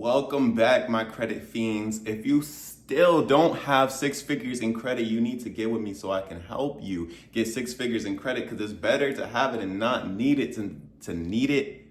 Welcome back, my credit fiends. If you still don't have six figures in credit, you need to get with me so I can help you get six figures in credit, because it's better to have it and not need it to need it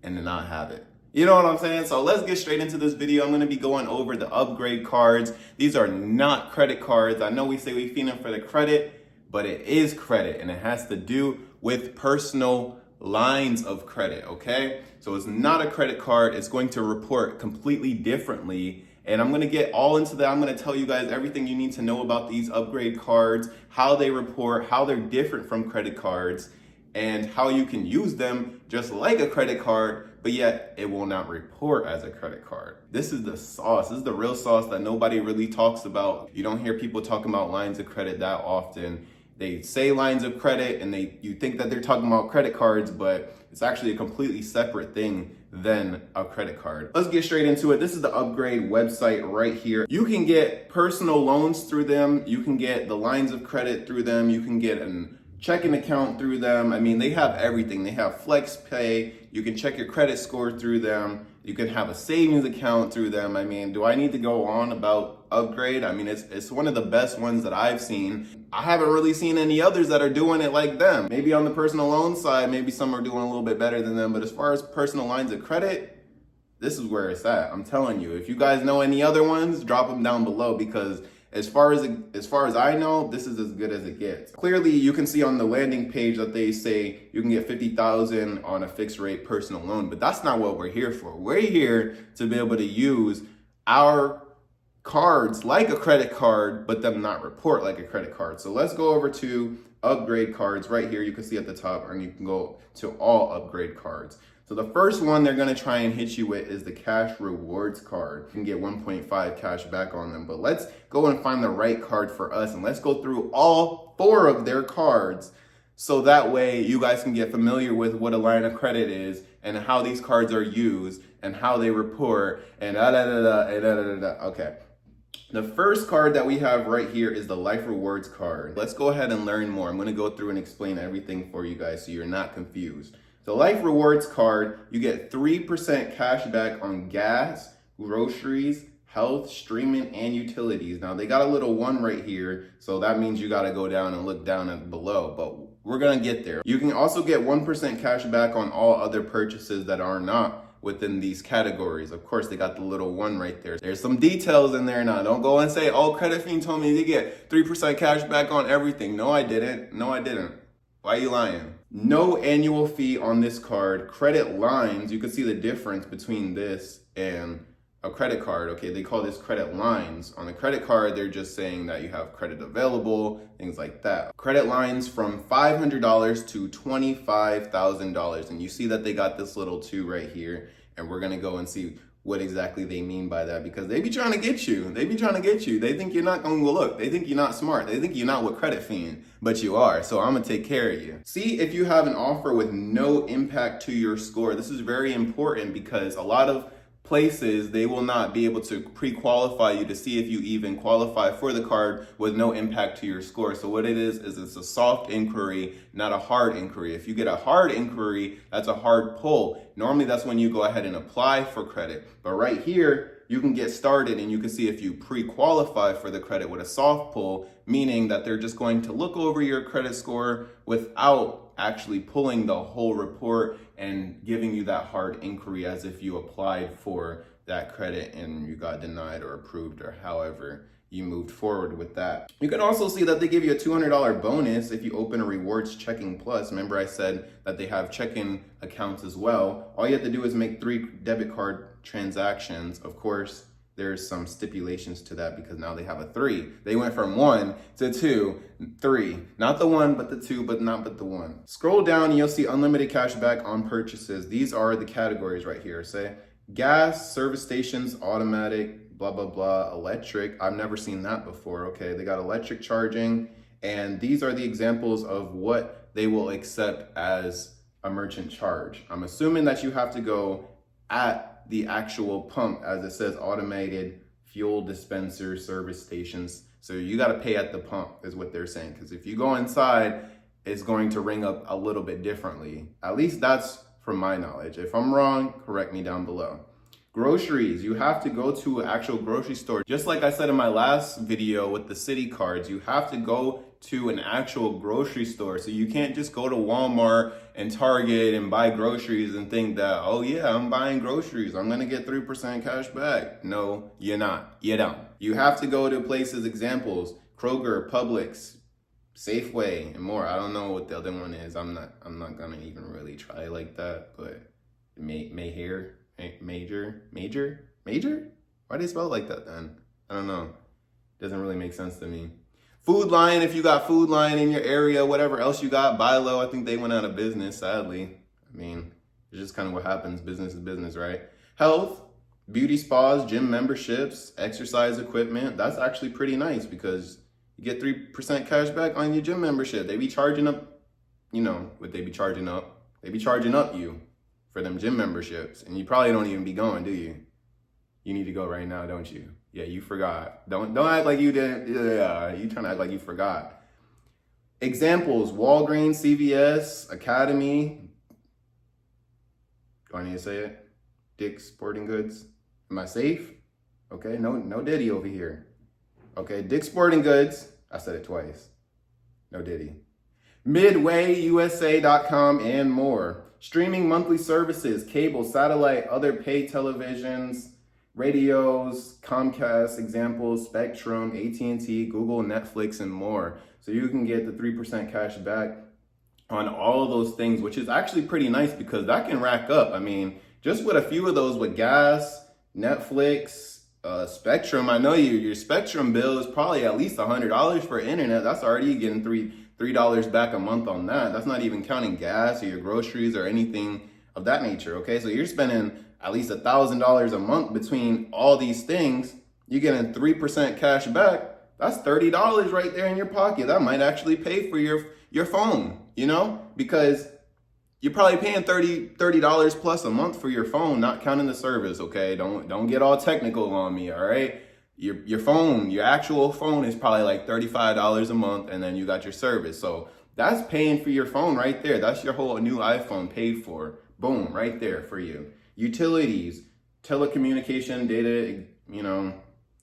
and to not have it. You know what I'm saying? So let's get straight into this video. I'm going to be going over the upgrade cards. These are not credit cards. I know we say we feed them for the credit, but it is credit and it has to do with personal lines of credit, okay? So it's not a credit card. It's going to report completely differently. And I'm going to get all into that. I'm going to tell you guys everything you need to know about these upgrade cards, how they report, how they're different from credit cards, and how you can use them just like a credit card, but yet it will not report as a credit card. This is the sauce. This is the real sauce that nobody really talks about. You don't hear people talking about lines of credit that often. They say lines of credit and you think that they're talking about credit cards, but it's actually a completely separate thing than a credit card. Let's get straight into it. This is the upgrade website right here. You can get personal loans through them. You can get the lines of credit through them. You can get a checking account through them. I mean, they have everything. They have flex pay. You can check your credit score through them. You can have a savings account through them. I mean, do I need to go on about upgrade? I mean, it's one of the best ones that I've seen. I haven't really seen any others that are doing it like them. Maybe on the personal loan side, maybe some are doing a little bit better than them. But as far as personal lines of credit, this is where it's at. I'm telling you, if you guys know any other ones, drop them down below, because as far as I know, this is as good as it gets. Clearly, you can see on the landing page that they say you can get $50,000 on a fixed rate personal loan, but that's not what we're here for. We're here to be able to use our cards like a credit card, but them not report like a credit card. So let's go over to upgrade cards right here. You can see at the top, and you can go to all upgrade cards. So the first one they're going to try and hit you with is the cash rewards card. You can get 1.5 cash back on them. But let's go and find the right card for us, and let's go through all four of their cards, so that way you guys can get familiar with what a line of credit is and how these cards are used and how they report and Okay. The first card that we have right here is the Life Rewards card. Let's go ahead and learn more. I'm going to go through and explain everything for you guys so you're not confused. The Life Rewards card, you get 3% cash back on gas, groceries, health, streaming, and utilities. Now, they got a little one right here, so that means you got to go down and look down at below, but we're going to get there. You can also get 1% cash back on all other purchases that are not within these categories. Of course, they got the little one right there. There's some details in there now. Don't go and say, oh, Credit Fiend told me to get 3% cash back on everything. No, I didn't. No, I didn't. Why are you lying? No annual fee on this card. Credit lines, you can see the difference between this and a credit card. Okay, they call this credit lines. On a credit card, they're just saying that you have credit available, things like that. Credit lines from $500 to $25,000. And you see that they got this little 2 right here. And we're gonna go and see what exactly they mean by that, because they be trying to get you. They be trying to get you. They think you're not going to look. They think you're not smart. They think you're not with Credit Fiend, but you are. So I'm going to take care of you. See if you have an offer with no impact to your score. This is very important, because a lot of places, they will not be able to pre-qualify you to see if you even qualify for the card with no impact to your score. So what it is it's a soft inquiry, not a hard inquiry. If you get a hard inquiry, that's a hard pull. Normally that's when you go ahead and apply for credit. But right here, you can get started and you can see if you pre-qualify for the credit with a soft pull, meaning that they're just going to look over your credit score without actually pulling the whole report and giving you that hard inquiry as if you applied for that credit and you got denied or approved, or however you moved forward with that. You can also see that they give you a $200 bonus if you open a rewards checking plus. Remember I said that they have checking accounts as well. All you have to do is make 3 debit card transactions. Of course, there's some stipulations to that, because now they have a 3. They went from 1 to 2, 3. Not the 1, but the 2, but not but the 1. Scroll down and you'll see unlimited cash back on purchases. These are the categories right here. Say gas, service stations, automatic, blah, blah, blah, electric. I've never seen that before. Okay, they got electric charging. And these are the examples of what they will accept as a merchant charge. I'm assuming that you have to go at the actual pump, as it says automated fuel dispenser service stations. So you got to pay at the pump is what they're saying. Because if you go inside, it's going to ring up a little bit differently. At least that's from my knowledge. If I'm wrong, correct me down below. Groceries, you have to go to an actual grocery store. Just like I said in my last video with the city cards, you have to go to an actual grocery store. So you can't just go to Walmart and Target and buy groceries and think that, oh yeah, I'm buying groceries, I'm gonna get 3% cash back. No, you're not. You don't. You have to go to places, examples, Kroger, Publix, Safeway, and more. I don't know what the other one is. I'm not gonna even really try like that, but Major? Why do they spell it like that then? I don't know. Doesn't really make sense to me. Food Line, if you got Food Line in your area, whatever else you got, buy low. I think they went out of business, sadly. I mean, it's just kind of what happens. Business is business, right? Health, beauty spas, gym memberships, exercise equipment. That's actually pretty nice because you get 3% cash back on your gym membership. They be charging up, you know what they be charging up? They be charging up you for them gym memberships, and you probably don't even be going, do you? You need to go right now, don't you? Yeah, you forgot. Don't act like you didn't. Yeah, you trying to act like you forgot. Examples: Walgreens, CVS, Academy. Do I need to say it? Dick's Sporting Goods. Am I safe? Okay, no Diddy over here. Okay, Dick's Sporting Goods. I said it twice. No Diddy. MidwayUSA.com and more. Streaming monthly services, cable, satellite, other paid televisions, radios, Comcast, examples, Spectrum, AT&T, Google, Netflix, and more. So you can get the 3% cash back on all of those things, which is actually pretty nice because that can rack up. I mean, just with a few of those with gas, Netflix, Spectrum, I know your Spectrum bill is probably at least $100 for internet. That's already getting $3 back a month on that. That's not even counting gas or your groceries or anything of that nature, okay? So you're spending at least $1,000 a month between all these things. You're getting 3% cash back. That's $30 right there in your pocket. That might actually pay for your phone, you know? Because you're probably paying $30 plus a month for your phone, not counting the service, okay? Don't get all technical on me, all right? Your phone, your actual phone is probably like $35 a month, and then you got your service. So that's paying for your phone right there. That's your whole new iPhone paid for. Boom, right there for you. Utilities, telecommunication, data, you know,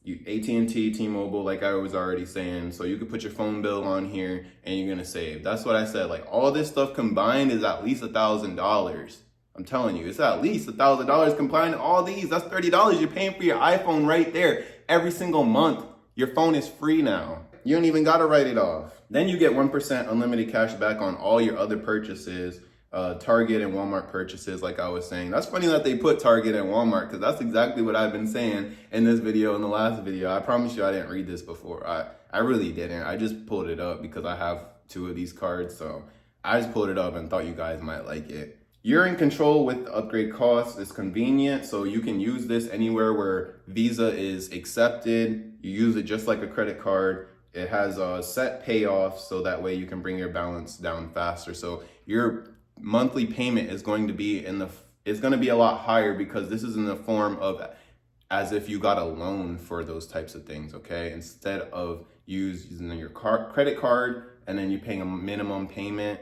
AT&T, T-Mobile, like I was already saying. So you could put your phone bill on here and you're gonna save. That's what I said. Like all this stuff combined is at least $1,000. I'm telling you, it's at least $1,000 combined. All these, that's $30 you're paying for your iPhone right there every single month. Your phone is free now. You don't even gotta write it off. Then you get 1% unlimited cash back on all your other purchases, Target and Walmart purchases, like I was saying. That's funny that they put Target and Walmart because that's exactly what I've been saying in this video and the last video. I promise you I didn't read this before. I really didn't. I just pulled it up because I have 2 of these cards. So I just pulled it up and thought you guys might like it. You're in control with the upgrade costs. It's convenient, so you can use this anywhere where Visa is accepted. You use it just like a credit card. It has a set payoff, so that way you can bring your balance down faster. So your monthly payment is going to be a lot higher because this is in the form of as if you got a loan for those types of things, okay? Instead of using your credit card and then you paying a minimum payment,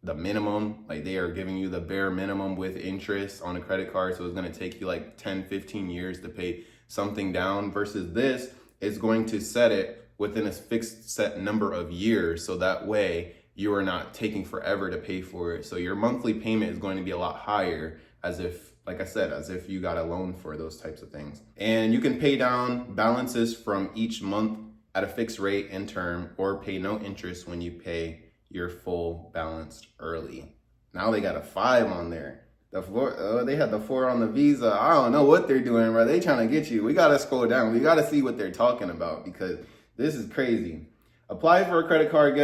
the minimum, like they are giving you the bare minimum with interest on a credit card. So it's going to take you like 10, 15 years to pay something down versus this is going to set it within a fixed set number of years. So that way you are not taking forever to pay for it. So your monthly payment is going to be a lot higher as if, like I said, as if you got a loan for those types of things. And you can pay down balances from each month at a fixed rate in term or pay no interest when you pay your full balance early. Now they got a 5 on there. They had the 4 on the Visa. I don't know what they're doing, bro. They trying to get you. We got to scroll down. We got to see what they're talking about because this is crazy. Apply for a credit card,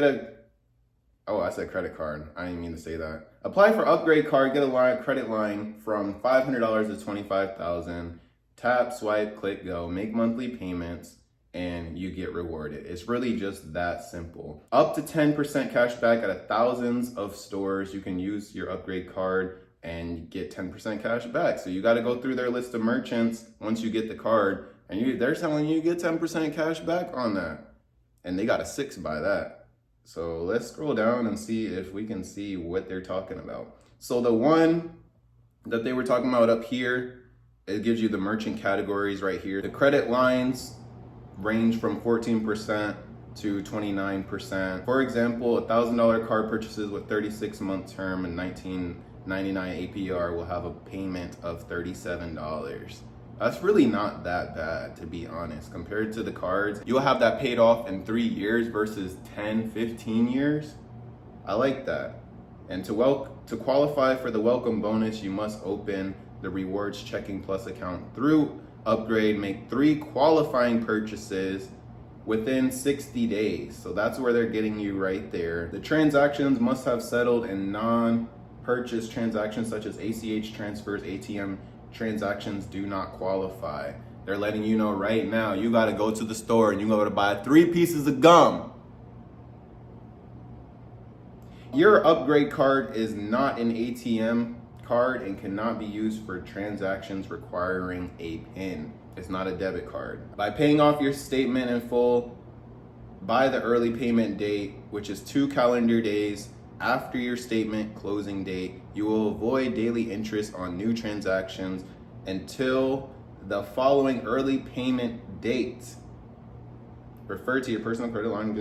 oh, I said credit card. I didn't mean to say that. Apply for upgrade card, get a credit line from $500 to $25,000. Tap, swipe, click, go. Make monthly payments, and you get rewarded. It's really just that simple. Up to 10% cash back at thousands of stores. You can use your upgrade card and get 10% cash back. So you got to go through their list of merchants once you get the card, and they're telling you get 10% cash back on that. And they got a 6 by that. So let's scroll down and see if we can see what they're talking about. So the one that they were talking about up here It gives you the merchant categories right here. The credit lines range from 14% to 29%. For example, $1,000 card purchases with 36-month term and 19.99 APR will have a payment of $37. That's really not that bad, to be honest. Compared to the cards, you'll have that paid off in 3 years versus 10, 15 years. I like that. And to qualify for the welcome bonus, you must open the Rewards Checking Plus account through Upgrade, make 3 qualifying purchases within 60 days. So that's where they're getting you right there. The transactions must have settled in non-purchase transactions such as ACH transfers, ATM transactions do not qualify. They're letting you know right now, you gotta go to the store and you gotta buy 3 pieces of gum. Your Upgrade card is not an ATM card and cannot be used for transactions requiring a PIN. It's not a debit card. By paying off your statement in full by the early payment date, which is 2 calendar days after your statement closing date, you will avoid daily interest on new transactions until the following early payment date. Refer to your personal credit line.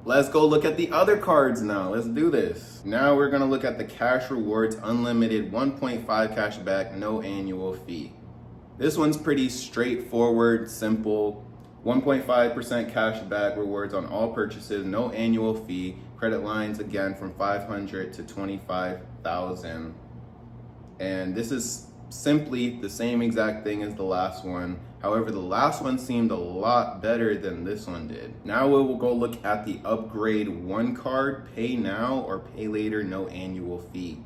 Let's go look at the other cards now. Let's do this. Now we're gonna look at the Cash Rewards Unlimited 1.5 cash back, no annual fee. This one's pretty straightforward, simple. 1.5% cash back rewards on all purchases, no annual fee. Credit lines again from 500 to 25,000. And this is simply the same exact thing as the last one. However, the last one seemed a lot better than this one did. Now we will go look at the Upgrade 1 card, pay now or pay later, no annual fee.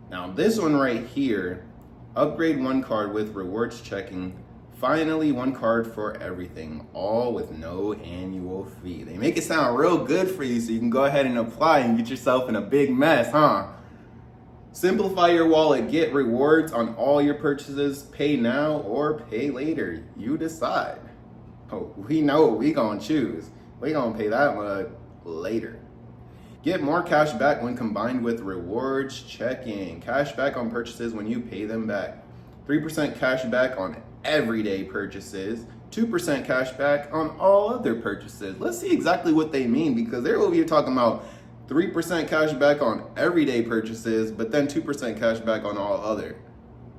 Now this one right here, Upgrade 1 card with rewards checking, finally 1 card for everything, all with no annual fee. They make it sound real good for you so you can go ahead and apply and get yourself in a big mess, huh? Simplify your wallet, get rewards on all your purchases, pay now or pay later. You decide. Oh, we know what we gonna choose. We gonna pay that much later. Get more cash back when combined with rewards checking. Cash back on purchases when you pay them back. 3% cash back on everyday purchases. 2% cash back on all other purchases. Let's see exactly what they mean, because they're over here talking about 3% cash back on everyday purchases, but then 2% cash back on all other.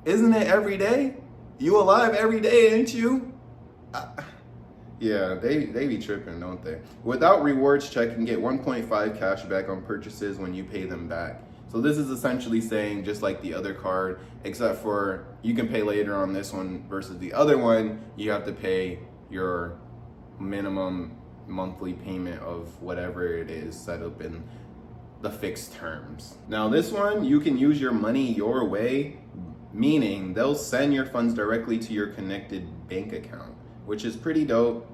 Isn't it every day? You alive every day, ain't you? Yeah, they be tripping, don't they? Without rewards checking, get 1.5 cash back on purchases when you pay them back. So this is essentially saying just like the other card, except for you can pay later on this one versus the other one, you have to pay your minimum monthly payment of whatever it is set up in the fixed terms. Now this one, you can use your money your way, meaning they'll send your funds directly to your connected bank account, which is pretty dope.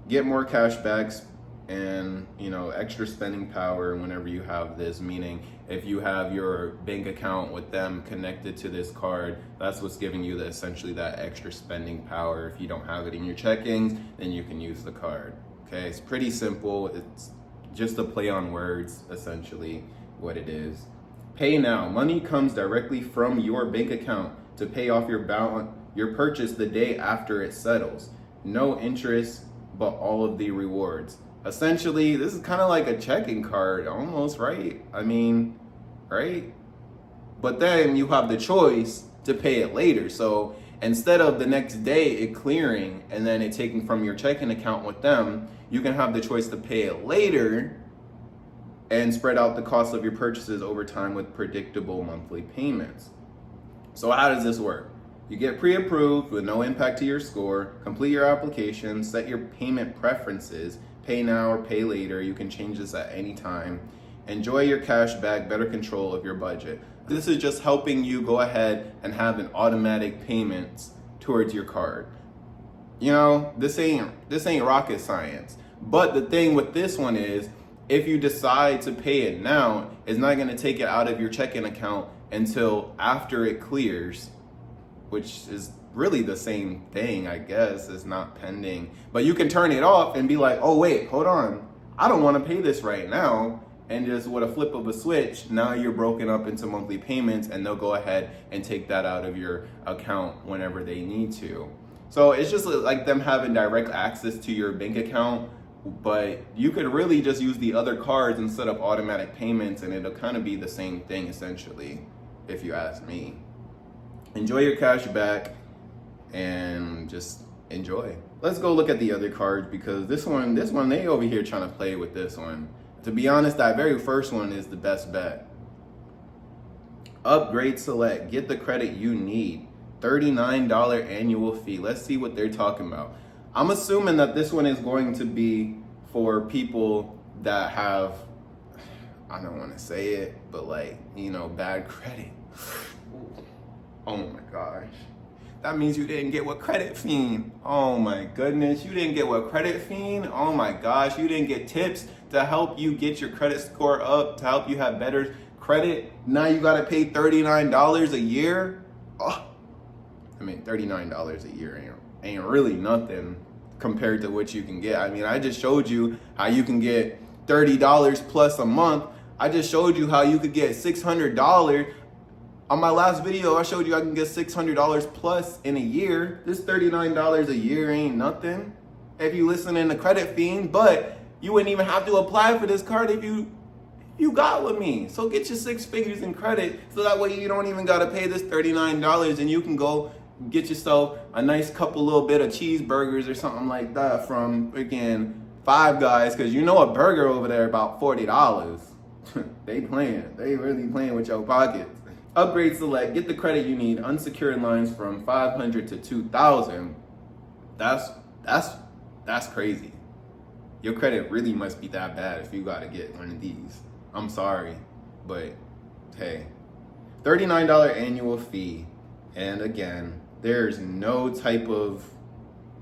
Get more cash backs and extra spending power whenever you have this, meaning if you have your bank account with them connected to this card, that's what's giving you essentially that extra spending power. If you don't have it in your checkings, then you can use the card. Okay, it's pretty simple. It's just a play on words, essentially what it is. Pay now. Money comes directly from your bank account to pay off your purchase the day after it settles. No interest, but all of the rewards. Essentially, this is kind of like a checking card almost, right? I mean, right? But then you have the choice to pay it later. So instead of the next day it clearing and then it taking from your checking account with them, you can have the choice to pay it later and spread out the cost of your purchases over time with predictable monthly payments. So how does this work? You get pre-approved with no impact to your score, complete your application, set your payment preferences, pay now or pay later. You can change this at any time. Enjoy your cash back, better control of your budget. This is just helping you go ahead and have an automatic payments towards your card. This ain't rocket science. But the thing with this one is, if you decide to pay it now, it's not gonna take it out of your checking account until after it clears, which is really the same thing, I guess. It's not pending. But you can turn it off and be like, oh wait, hold on. I don't wanna pay this right now. and just with a flip of a switch, now you're broken up into monthly payments, and they'll go ahead and take that out of your account whenever they need to. So it's just like them having direct access to your bank account, but you could really just use the other cards and set up automatic payments, and it'll kind of be the same thing essentially, if you ask me. Enjoy your cash back and just enjoy. Let's go look at the other cards, because this one, they over here trying to play with this one. To be honest, that very first one is the best bet. Upgrade Select, get the credit you need. $39 annual fee. Let's see what they're talking about. I'm assuming that this one is going to be for people that have, I don't want to say it, but like, you know, bad credit. Oh my gosh. That means you didn't get what Credit Fiend. Oh my goodness, you didn't get what Credit Fiend. Oh my gosh, you didn't get tips to help you get your credit score up, to help you have better credit. Now you gotta pay $39 a year. Oh, I mean, $39 a year ain't really nothing compared to what you can get. I mean, I just showed you how you can get $30 plus a month. I just showed you how you could get $600. On my last video, I showed you I can get $600 plus in a year. This $39 a year ain't nothing if you listening to Credit Fiend, but you wouldn't even have to apply for this card if you got with me. So get your 6 figures in credit, so that way you don't even gotta pay this $39, and you can go get yourself a nice couple little bit of cheeseburgers or something like that from freaking Five Guys, because you know a burger over there about $40. They really playing with your pockets. Upgrade Select, get the credit you need, unsecured lines from $500 to $2,000. That's crazy. Your credit really must be that bad if you gotta get one of these. I'm sorry, but hey. $39 annual fee. And again, there's no type of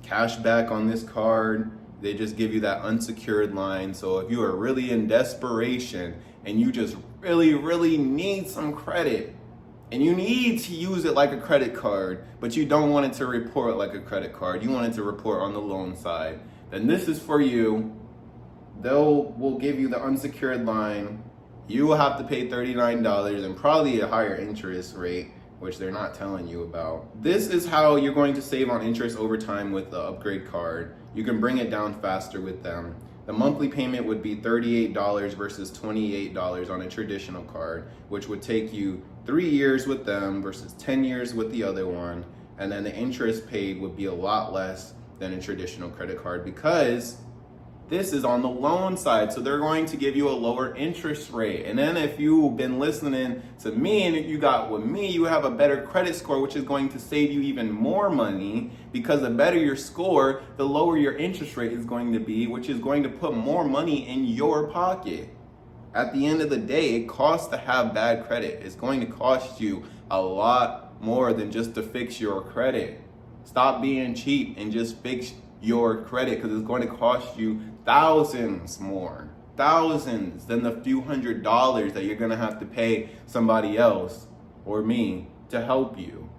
cash back on this card. They just give you that unsecured line. So if you are really in desperation and you just really, really need some credit, and you need to use it like a credit card, but you don't want it to report like a credit card, you want it to report on the loan side, then this is for you. Will give you the unsecured line. You will have to pay $39 and probably a higher interest rate, which they're not telling you about. This is how you're going to save on interest over time with the upgrade card. You can bring it down faster with them. The monthly payment would be $38 versus $28 on a traditional card, which would take you 3 years with them versus 10 years with the other one. And then the interest paid would be a lot less than a traditional credit card, because this is on the loan side, so they're going to give you a lower interest rate. And then if you've been listening to me and you got with me, you have a better credit score, which is going to save you even more money, because the better your score, the lower your interest rate is going to be, which is going to put more money in your pocket. At the end of the day, it costs to have bad credit. It's going to cost you a lot more than just to fix your credit. Stop being cheap and just fix your credit, because it's going to cost you thousands than the few $100s that you're going to have to pay somebody else or me to help you,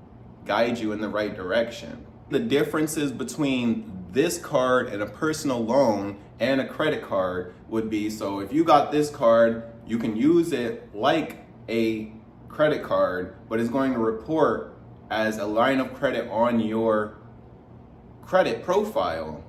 guide you in the right direction. The differences between this card and a personal loan and a credit card would be, so if you got this card, you can use it like a credit card, but it's going to report as a line of credit on your credit profile.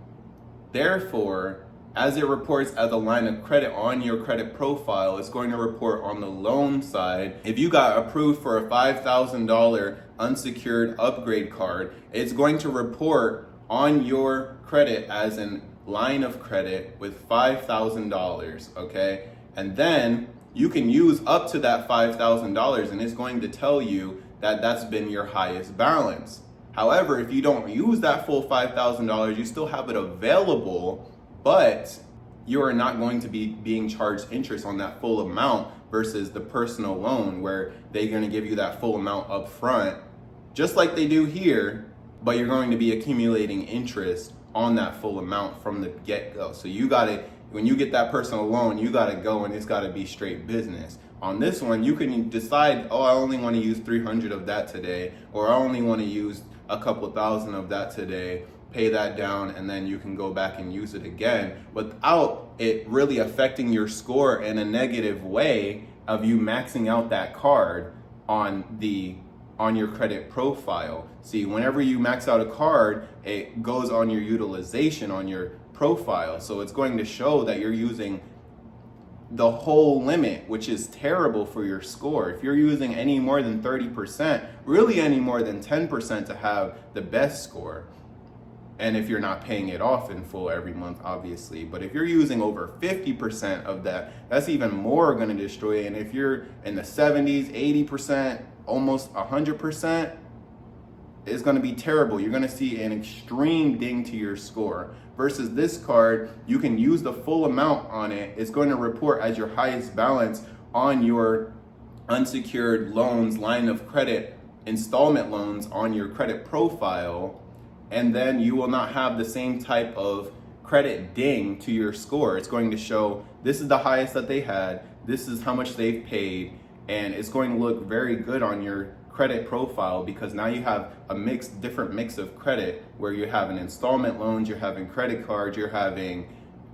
Therefore, as it reports as a line of credit on your credit profile, it's going to report on the loan side. If you got approved for a $5,000 unsecured upgrade card, it's going to report on your credit as a line of credit with $5,000, okay? And then you can use up to that $5,000, and it's going to tell you that that's been your highest balance. However, if you don't use that full $5,000, you still have it available, but you are not going to be being charged interest on that full amount versus the personal loan, where they're going to give you that full amount up front, just like they do here, but you're going to be accumulating interest on that full amount from the get-go. So you got to, when you get that personal loan, you got to go and it's got to be straight business. On this one, you can decide, oh, I only want to use 300 of that today, or I only want to use a couple thousand of that today, pay that down, and then you can go back and use it again without it really affecting your score in a negative way of you maxing out that card on your credit profile. See, whenever you max out a card, it goes on your utilization on your profile. So it's going to show that you're using the whole limit, which is terrible for your score. If you're using any more than 30%, really any more than 10% to have the best score. And if you're not paying it off in full every month, obviously. But if you're using over 50% of that, that's even more going to destroy it. And if you're in the 70s, 80%, almost 100%, it's going to be terrible. You're going to see an extreme ding to your score. Versus this card, you can use the full amount on it. It's going to report as your highest balance on your unsecured loans, line of credit, installment loans on your credit profile. And then you will not have the same type of credit ding to your score. It's going to show this is the highest that they had, this is how much they've paid, and it's going to look very good on your credit profile because now you have a different mix of credit where you're having installment loans, you're having credit cards, you're having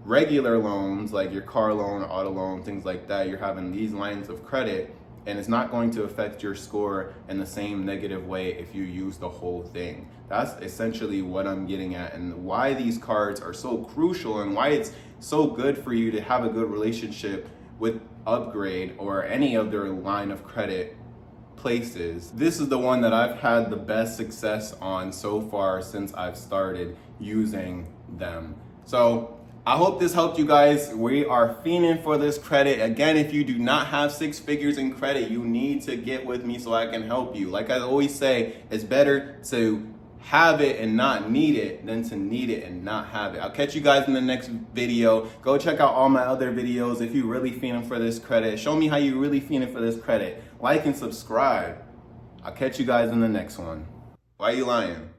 regular loans like your car loan, auto loan, things like that. You're having these lines of credit, and it's not going to affect your score in the same negative way if you use the whole thing. That's essentially what I'm getting at, and why these cards are so crucial and why it's so good for you to have a good relationship with Upgrade or any other line of credit places. This is the one that I've had the best success on so far since I've started using them. So I hope this helped you guys. We are fiending for this credit. Again, if you do not have 6 figures in credit, you need to get with me so I can help you. Like I always say, it's better to have it and not need it than to need it and not have it. I'll catch you guys in the next video. Go check out all my other videos if you really fiending for this credit. Show me how you really fiending for this credit. Like and subscribe. I'll catch you guys in the next one. Why are you lying?